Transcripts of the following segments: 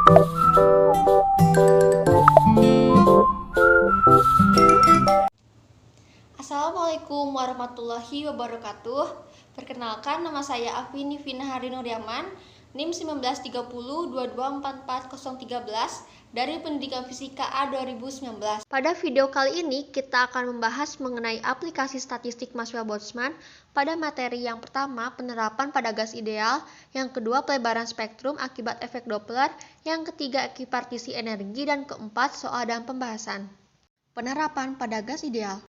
Assalamualaikum warahmatullahi wabarakatuh. Perkenalkan, nama saya Afini Vina Hari Nuryaman, NIM 1930224413 dari Pendidikan Fisika A 2019. Pada video kali ini kita akan membahas mengenai aplikasi statistik Maxwell Boltzmann pada materi yang pertama, penerapan pada gas ideal, yang kedua, pelebaran spektrum akibat efek Doppler, yang ketiga, ekipartisi energi, dan keempat, soal dan pembahasan. Penerapan pada gas ideal.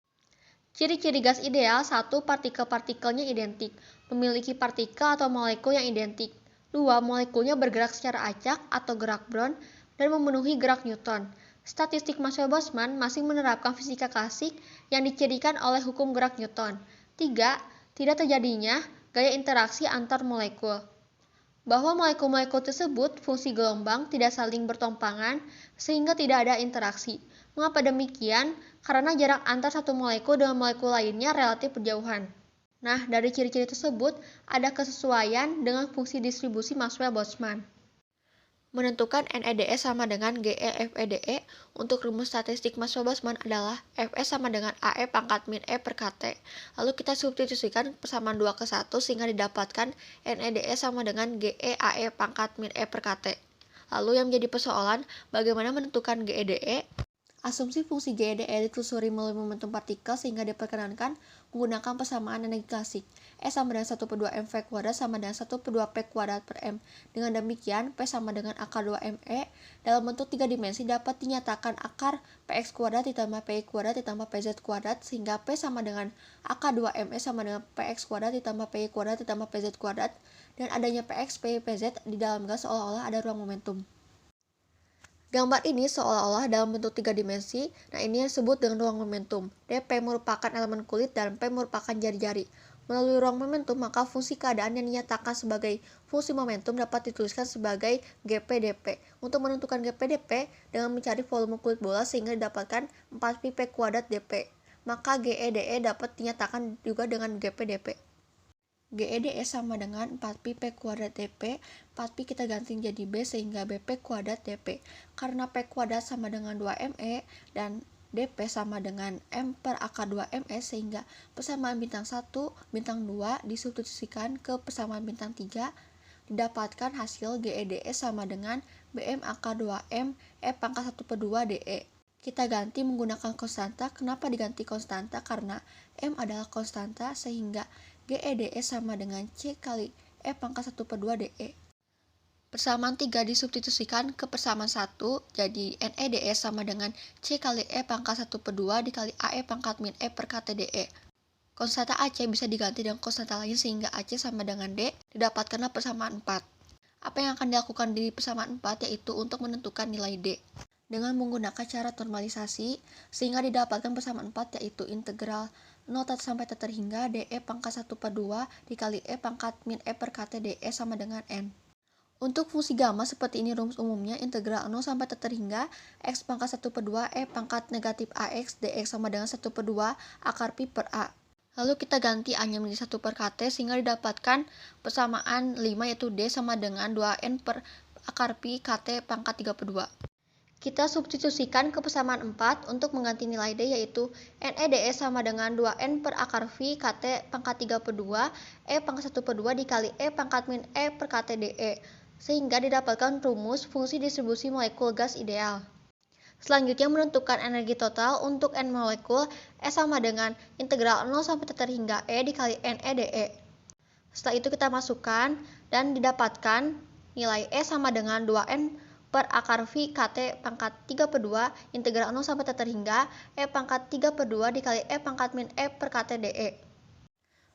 Ciri-ciri gas ideal: 1. Partikel-partikelnya identik, memiliki partikel atau molekul yang identik. 2. Molekulnya bergerak secara acak atau gerak Brown dan memenuhi gerak Newton. Statistik Maxwell-Boltzmann masih menerapkan fisika klasik yang dicirikan oleh hukum gerak Newton. 3. Tidak terjadinya gaya interaksi antar molekul. Bahwa molekul-molekul tersebut fungsi gelombang tidak saling bertompangan sehingga tidak ada interaksi. Mengapa demikian? Karena jarak antar satu molekul dengan molekul lainnya relatif berjauhan. Nah, dari ciri-ciri tersebut ada kesesuaian dengan fungsi distribusi Maxwell-Boltzmann. Menentukan NEDE sama dengan GE/FEDE untuk rumus statistik Maxwell-Boltzmann adalah Fs sama dengan AE pangkat min E per KT. Lalu kita substitusikan persamaan 2 ke 1 sehingga didapatkan NEDE sama dengan GE AE pangkat min E per KT. Lalu yang menjadi persoalan, bagaimana menentukan GEDE? Asumsi fungsi GEDE ditelusuri melalui momentum partikel sehingga diperkenankan menggunakan persamaan energi klasik. E sama dengan 1/2 mv kuadrat sama dengan 1/2 p kuadrat per m. Dengan demikian, P sama dengan akar 2me dalam bentuk 3 dimensi dapat dinyatakan akar px kuadrat ditambah pi kuadrat ditambah pz kuadrat, sehingga P sama dengan akar 2me sama dengan px kuadrat ditambah pi kuadrat ditambah pz kuadrat, dan adanya px, pi, pz di dalam gas seolah-olah ada ruang momentum. Gambar ini seolah-olah dalam bentuk 3 dimensi, nah ini yang disebut dengan ruang momentum. dP merupakan elemen kulit dan P merupakan jari-jari. Melalui ruang momentum, maka fungsi keadaan yang dinyatakan sebagai fungsi momentum dapat dituliskan sebagai GP/dP. Untuk menentukan GP/dP dengan mencari volume kulit bola sehingga didapatkan 4pi P kuadrat dP. Maka GEDE dapat dinyatakan juga dengan GP/dP. GEDE sama dengan 4pi P kuadrat dP, 4pi kita ganti jadi B sehingga BP kuadrat dP. Karena P kuadrat sama dengan 2me dan dP sama dengan M per akar 2me sehingga persamaan bintang 1, bintang 2 disubstitusikan ke persamaan bintang 3, didapatkan hasil GEDE sama dengan BM akar 2M E pangkat 1/2 DE. Kita ganti menggunakan konstanta. Kenapa diganti konstanta? Karena M adalah konstanta sehingga GEDE sama dengan C kali E pangkat 1/2 DE. Persamaan 3 disubstitusikan ke persamaan 1, jadi NEDE sama dengan C kali E pangkat 1/2 dikali AE pangkat min E per KT DE. Konstanta AC bisa diganti dengan konstanta lain sehingga AC sama dengan D, didapatkanlah persamaan 4. Apa yang akan dilakukan di persamaan 4 yaitu untuk menentukan nilai D dengan menggunakan cara normalisasi sehingga didapatkan persamaan 4 yaitu integral 0 sampai t terhingga DE pangkat 1/2 dikali E pangkat min E per KT DE sama dengan N. Untuk fungsi gamma seperti ini rumus umumnya, integral 0 sampai t terhingga X pangkat 1/2 E pangkat negatif AX DX sama dengan 1/2 akar pi per A. Lalu kita ganti A-nya menjadi 1 per KT sehingga didapatkan persamaan 5 yaitu D sama dengan 2N per akar pi KT pangkat 3/2. Kita substitusikan ke persamaan 4 untuk mengganti nilai D yaitu NEDE sama dengan 2N per akar V KT pangkat 3/2 E pangkat 1/2 dikali E pangkat min E per KT DE sehingga didapatkan rumus fungsi distribusi molekul gas ideal. Selanjutnya menentukan energi total untuk N molekul. E sama dengan integral 0 sampai t terhingga E dikali NEDE. Setelah itu kita masukkan dan didapatkan nilai E sama dengan 2N per akar V KT pangkat 3/2 integral 0 sampai t terhingga E pangkat 3/2 dikali E pangkat min E per KT DE.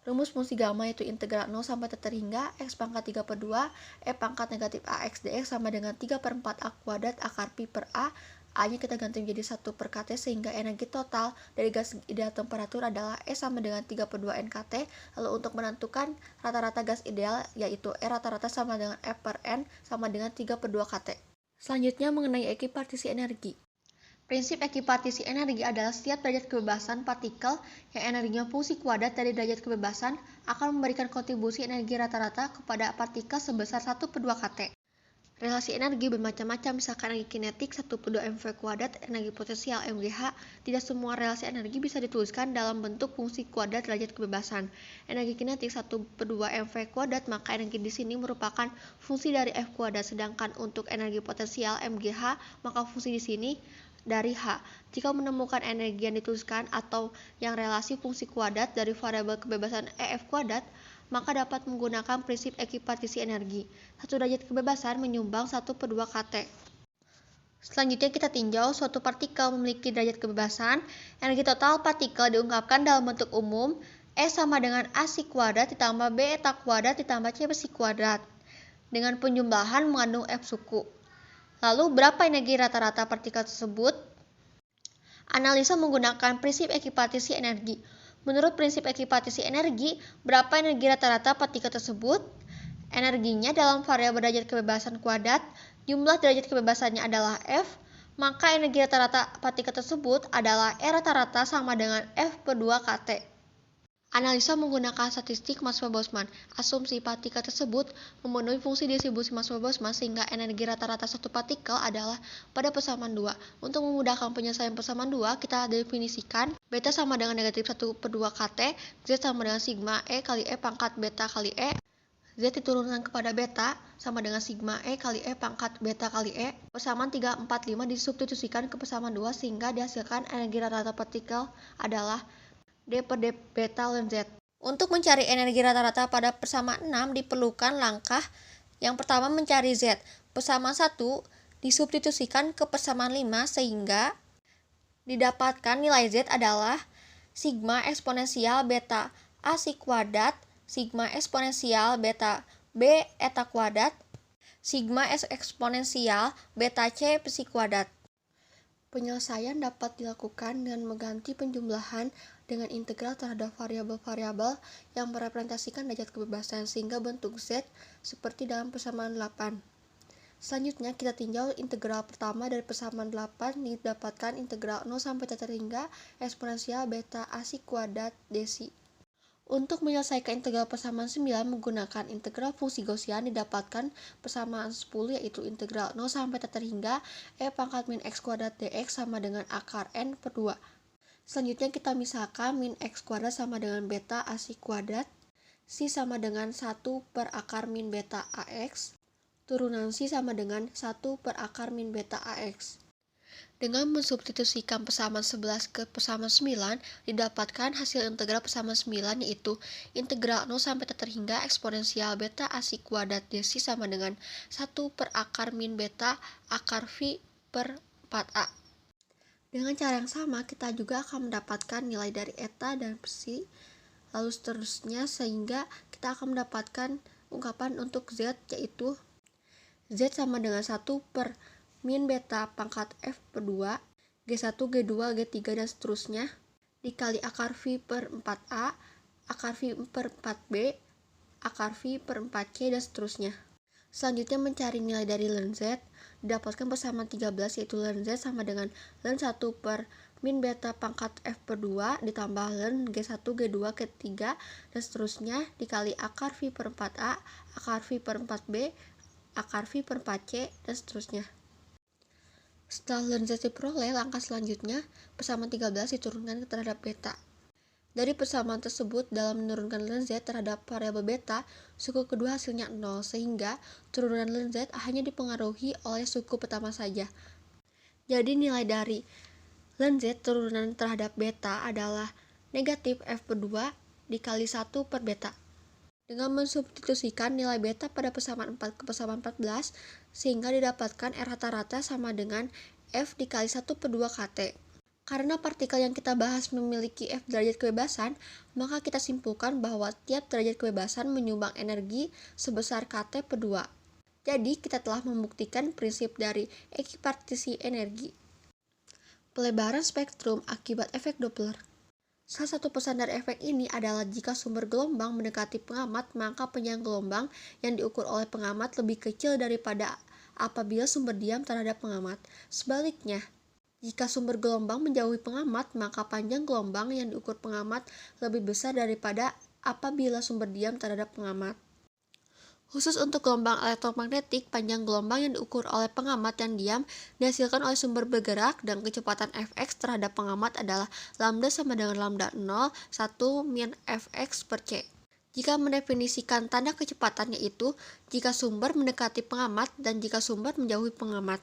Rumus fungsi gamma yaitu integral 0 sampai t terhingga X pangkat 3/2 E pangkat negatif AX DX sama dengan 3/4 A kuadrat akar pi per A. A-nya kita ganti menjadi 1 per KT sehingga energi total dari gas ideal temperatur adalah E sama dengan 3/2 NKT. Lalu untuk menentukan rata-rata gas ideal yaitu E rata-rata sama dengan F per N sama dengan 3/2 KT. Selanjutnya mengenai ekipartisi energi. Prinsip ekipartisi energi adalah setiap derajat kebebasan partikel yang energinya fungsi kuadrat dari derajat kebebasan akan memberikan kontribusi energi rata-rata kepada partikel sebesar 1/2 kT. Relasi energi bermacam-macam, misalkan energi kinetik 1/2 mv kuadrat, energi potensial MGH. Tidak semua relasi energi bisa dituliskan dalam bentuk fungsi kuadrat derajat kebebasan. Energi kinetik 1/2 mv kuadrat, maka energi di sini merupakan fungsi dari F kuadrat, sedangkan untuk energi potensial MGH, maka fungsi di sini dari H. Jika menemukan energi yang dituliskan atau yang relasi fungsi kuadrat dari variabel kebebasan EF kuadrat, maka dapat menggunakan prinsip ekuipartisi energi. Satu derajat kebebasan menyumbang 1/2 kT. Selanjutnya kita tinjau suatu partikel memiliki derajat kebebasan. Energi total partikel diungkapkan dalam bentuk umum E sama dengan AC kuadrat ditambah B eta kuadrat ditambah C besi kuadrat dengan penjumlahan mengandung F suku. Lalu berapa energi rata-rata partikel tersebut? Analisa menggunakan prinsip ekuipartisi energi. Menurut prinsip ekuipartisi energi, berapa energi rata-rata partikel tersebut? Energinya dalam variabel derajat kebebasan kuadrat, jumlah derajat kebebasannya adalah F, maka energi rata-rata partikel tersebut adalah E rata-rata sama dengan F/2 kT. Analisa menggunakan statistik Maxwell-Boltzmann. Asumsi partikel tersebut memenuhi fungsi distribusi Maxwell-Boltzmann sehingga energi rata-rata satu partikel adalah pada persamaan 2. Untuk memudahkan penyelesaian persamaan 2, kita definisikan beta sama dengan negatif 1/2 kT, Z sama dengan sigma E kali E pangkat beta kali E. Z diturunkan kepada beta sama dengan sigma E kali E pangkat beta kali E. Persamaan 345 disubstitusikan ke persamaan 2 sehingga dihasilkan energi rata-rata partikel adalah D per D beta ln Z. Untuk mencari energi rata-rata pada persamaan 6 diperlukan langkah yang pertama mencari Z. Persamaan 1 disubstitusikan ke persamaan 5 sehingga didapatkan nilai Z adalah sigma eksponensial beta AC kuadrat, sigma eksponensial beta B eta kuadrat, sigma eksponensial beta C besi kuadrat. Penyelesaian dapat dilakukan dengan mengganti penjumlahan dengan integral terhadap variabel-variabel yang merepresentasikan derajat kebebasan sehingga bentuk Z seperti dalam persamaan 8. Selanjutnya kita tinjau integral pertama dari persamaan 8 didapatkan integral 0 sampai θ hingga eksponensial beta AC kuadrat desi. Untuk menyelesaikan integral persamaan 9 menggunakan integral fungsi Gaussian didapatkan persamaan 10 yaitu integral 0 sampai θ hingga E pangkat min X kuadrat dx sama dengan akar N per 2. Selanjutnya kita misalkan min X kuadrat sama dengan beta AC kuadrat, C sama dengan 1 per akar min beta AX, turunan C sama dengan 1 per akar min beta AX. Dengan mensubstitusikan persamaan 11 ke persamaan 9, didapatkan hasil integral persamaan 9 yaitu integral 0 sampai θ hingga eksponensial beta AC kuadrat dc sama dengan 1 per akar min beta akar V per 4A. Dengan cara yang sama, kita juga akan mendapatkan nilai dari eta dan psi, lalu seterusnya sehingga kita akan mendapatkan ungkapan untuk Z yaitu Z sama dengan 1 per min beta pangkat F per 2, G1, G2, G3 dan seterusnya, dikali akar V per 4A, akar V per 4B, akar V per 4C dan seterusnya. Selanjutnya mencari nilai dari ln Z, didapatkan persamaan 13 yaitu ln Z sama dengan ln 1 per min beta pangkat F per 2 ditambah ln G1, G2, G3 dan seterusnya dikali akar V per 4A, akar V per 4B, akar V per 4C dan seterusnya. Setelah ln Z diperoleh, langkah selanjutnya persamaan 13 diturunkan terhadap beta. Dari persamaan tersebut, dalam menurunkan ln Z terhadap variabel beta, suku kedua hasilnya 0, sehingga turunan ln Z hanya dipengaruhi oleh suku pertama saja. Jadi nilai dari ln Z turunan terhadap beta adalah negatif F per 2 dikali 1 per beta. Dengan mensubstitusikan nilai beta pada persamaan 4 ke persamaan 14, sehingga didapatkan R rata-rata sama dengan F dikali 1 per 2 kT. Karena partikel yang kita bahas memiliki F derajat kebebasan, maka kita simpulkan bahwa tiap derajat kebebasan menyumbang energi sebesar kT per 2. Jadi, kita telah membuktikan prinsip dari ekuipartisi energi. Pelebaran spektrum akibat efek Doppler. Salah satu pesan dari efek ini adalah jika sumber gelombang mendekati pengamat, maka panjang gelombang yang diukur oleh pengamat lebih kecil daripada apabila sumber diam terhadap pengamat. Sebaliknya, jika sumber gelombang menjauhi pengamat, maka panjang gelombang yang diukur pengamat lebih besar daripada apabila sumber diam terhadap pengamat. Khusus untuk gelombang elektromagnetik, panjang gelombang yang diukur oleh pengamat yang diam dihasilkan oleh sumber bergerak dan kecepatan Fx terhadap pengamat adalah lambda sama dengan lambda 0, 1 min Fx per c. Jika mendefinisikan tanda kecepatannya itu, jika sumber mendekati pengamat dan jika sumber menjauhi pengamat.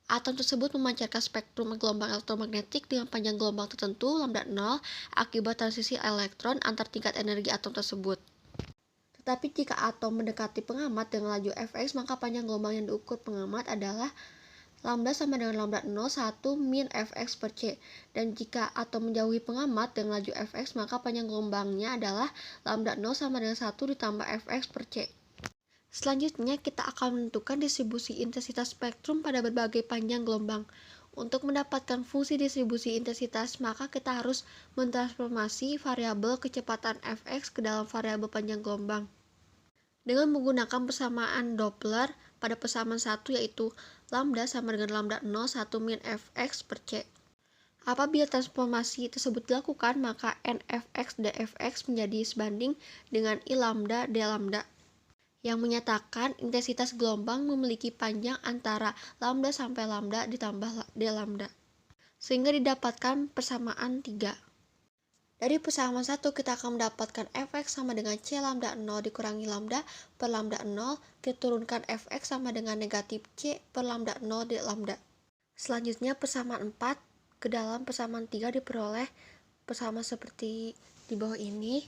Atom tersebut memancarkan spektrum gelombang elektromagnetik dengan panjang gelombang tertentu lambda 0 akibat transisi elektron antar tingkat energi atom tersebut. Tetapi jika atom mendekati pengamat dengan laju Fx, maka panjang gelombang yang diukur pengamat adalah lambda sama dengan lambda 0, 1 min Fx per c. Dan jika atom menjauhi pengamat dengan laju Fx, maka panjang gelombangnya adalah lambda 0 sama dengan 1 ditambah Fx per c. Selanjutnya, kita akan menentukan distribusi intensitas spektrum pada berbagai panjang gelombang. Untuk mendapatkan fungsi distribusi intensitas, maka kita harus mentransformasi variabel kecepatan Fx ke dalam variabel panjang gelombang. Dengan menggunakan persamaan Doppler pada persamaan 1 yaitu lambda sama dengan lambda 0, 1 min Fx per c. Apabila transformasi tersebut dilakukan, maka Nfx dfx menjadi sebanding dengan I lambda d lambda, yang menyatakan intensitas gelombang memiliki panjang antara lambda sampai lambda ditambah d lambda, sehingga didapatkan persamaan 3. Dari persamaan 1 kita akan mendapatkan Fx sama dengan c lambda 0 dikurangi lambda per lambda 0, kita turunkan Fx sama dengan negatif c per lambda 0 d lambda. Selanjutnya persamaan 4 ke dalam persamaan 3 diperoleh persamaan seperti di bawah ini.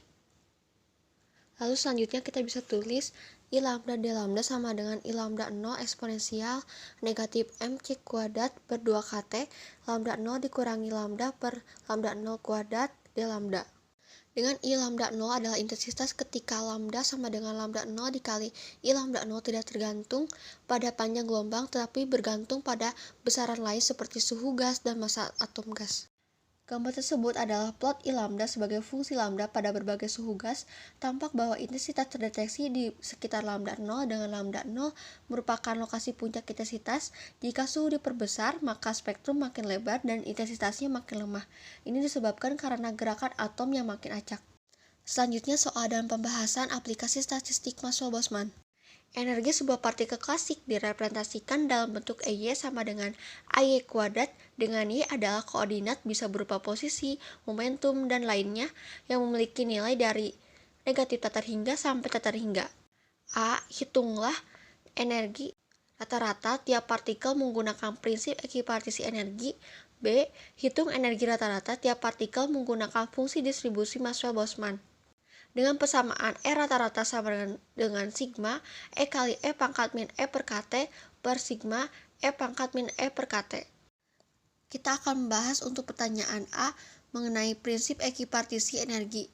Lalu selanjutnya kita bisa tulis I lambda d lambda sama dengan I lambda 0 eksponensial negatif mc kuadrat per 2kt lambda 0 dikurangi lambda per lambda 0 kuadrat d lambda. Dengan I lambda 0 adalah intensitas ketika lambda sama dengan lambda 0 dikali I lambda 0 tidak tergantung pada panjang gelombang tetapi bergantung pada besaran lain seperti suhu gas dan massa atom gas. Gambar tersebut adalah plot I lambda sebagai fungsi lambda pada berbagai suhu gas. Tampak bahwa intensitas terdeteksi di sekitar lambda 0 dengan lambda 0 merupakan lokasi puncak intensitas. Jika suhu diperbesar, maka spektrum makin lebar dan intensitasnya makin lemah. Ini disebabkan karena gerakan atom yang makin acak. Selanjutnya soal dan pembahasan aplikasi statistik Maxwell-Boltzmann. Energi sebuah partikel klasik direpresentasikan dalam bentuk EY sama dengan AY kuadrat, dengan Y adalah koordinat bisa berupa posisi, momentum, dan lainnya yang memiliki nilai dari negatif tak terhingga sampai tak terhingga. A. Hitunglah energi rata-rata tiap partikel menggunakan prinsip ekipartisi energi. B. Hitung energi rata-rata tiap partikel menggunakan fungsi distribusi Maxwell-Boltzmann. Dengan persamaan E rata-rata sama dengan sigma E kali E pangkat min E per kt per sigma E pangkat min E per kt. Kita akan membahas untuk pertanyaan A mengenai prinsip ekipartisi energi.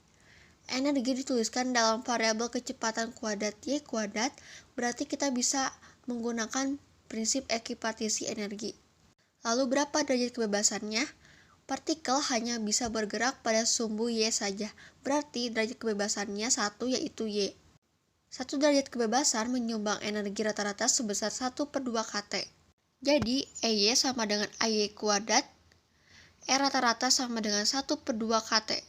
Energi dituliskan dalam variabel kecepatan kuadrat Y kuadrat, berarti kita bisa menggunakan prinsip ekipartisi energi. Lalu berapa derajat kebebasannya? Partikel hanya bisa bergerak pada sumbu Y saja, berarti derajat kebebasannya 1 yaitu Y. 1 derajat kebebasan menyumbang energi rata-rata sebesar 1 per 2 kt. Jadi, EY sama dengan AY kuadrat, E rata-rata sama dengan 1 per 2 kt.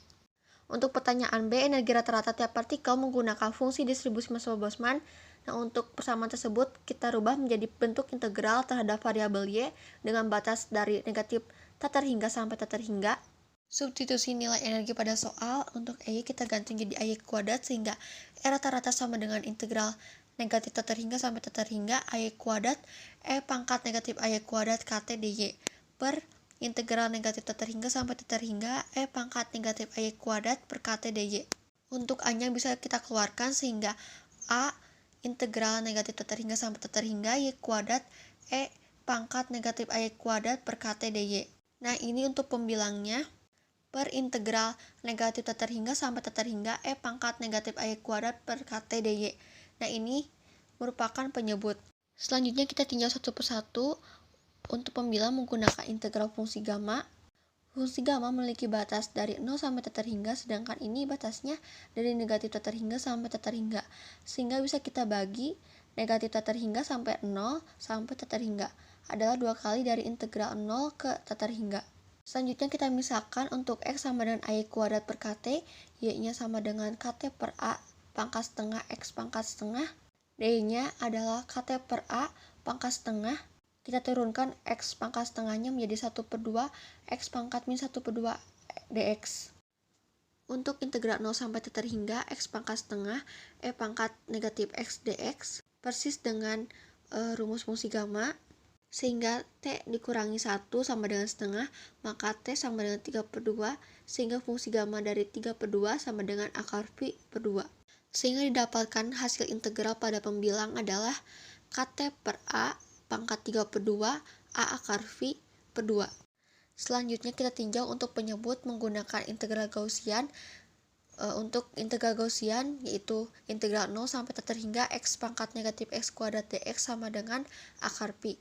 Untuk pertanyaan B, energi rata-rata tiap partikel menggunakan fungsi distribusi Maxwell-Boltzmann. Nah, untuk persamaan tersebut, kita rubah menjadi bentuk integral terhadap variabel Y dengan batas dari negatif tak terhingga sampai tak terhingga. Substitusi nilai energi pada soal, untuk EY kita ganti jadi AY kuadrat sehingga E rata-rata sama dengan integral negatif tak terhingga sampai tak terhingga AY kuadrat E pangkat negatif AY kuadrat kt dy per integral negatif tak terhingga sampai tak terhingga E pangkat negatif AY kuadrat per kt dy. Untuk A-nya bisa kita keluarkan sehingga A integral negatif tak terhingga sampai tak terhingga Y kuadrat E pangkat negatif AY kuadrat per kt dy. Nah, ini untuk pembilangnya per integral negatif tak terhingga sampai tak terhingga E pangkat negatif AY kuadrat per kt dy. Nah, ini merupakan penyebut. Selanjutnya kita tinjau satu persatu. Untuk pembilang menggunakan integral fungsi gamma. Fungsi gamma memiliki batas dari 0 sampai tak terhingga, sedangkan ini batasnya dari negatif tak terhingga sampai tak terhingga. Sehingga bisa kita bagi negatif tak terhingga sampai 0 sampai tak terhingga adalah 2 kali dari integral 0 ke tak terhingga. Selanjutnya kita misalkan untuk X sama dengan AY kuadrat per kt, Y-nya sama dengan kt per A pangkat setengah X pangkat setengah. D-nya adalah KT per A pangkat setengah. Kita turunkan X pangkat setengahnya menjadi 1/2 X pangkat min 1/2 dx. Untuk integral 0 sampai T terhingga X pangkat setengah E pangkat negatif X dx persis dengan rumus fungsi gamma, sehingga T dikurangi 1 sama dengan setengah, maka T sama dengan 3/2, sehingga fungsi gamma dari 3/2 sama dengan akar Pi per 2. Sehingga didapatkan hasil integral pada pembilang adalah KT per A pangkat 3/2 A akar Phi per 2. Selanjutnya kita tinjau untuk penyebut menggunakan integral Gaussian. Untuk integral Gaussian yaitu integral 0 sampai T terhingga X pangkat negatif X kuadrat dx sama dengan akar Pi.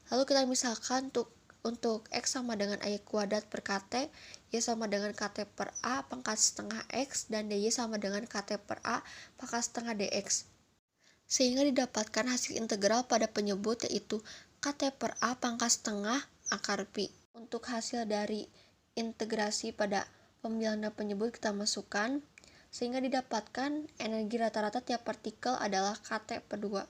Lalu kita misalkan untuk X sama dengan AY kuadrat per KT, Y sama dengan KT per A pangkat setengah X, dan DY sama dengan KT per A pangkat setengah DX. Sehingga didapatkan hasil integral pada penyebut yaitu KT per A pangkat setengah akar Pi. Untuk hasil dari integrasi pada pembilang dan penyebut kita masukkan, sehingga didapatkan energi rata-rata tiap partikel adalah KT per 2.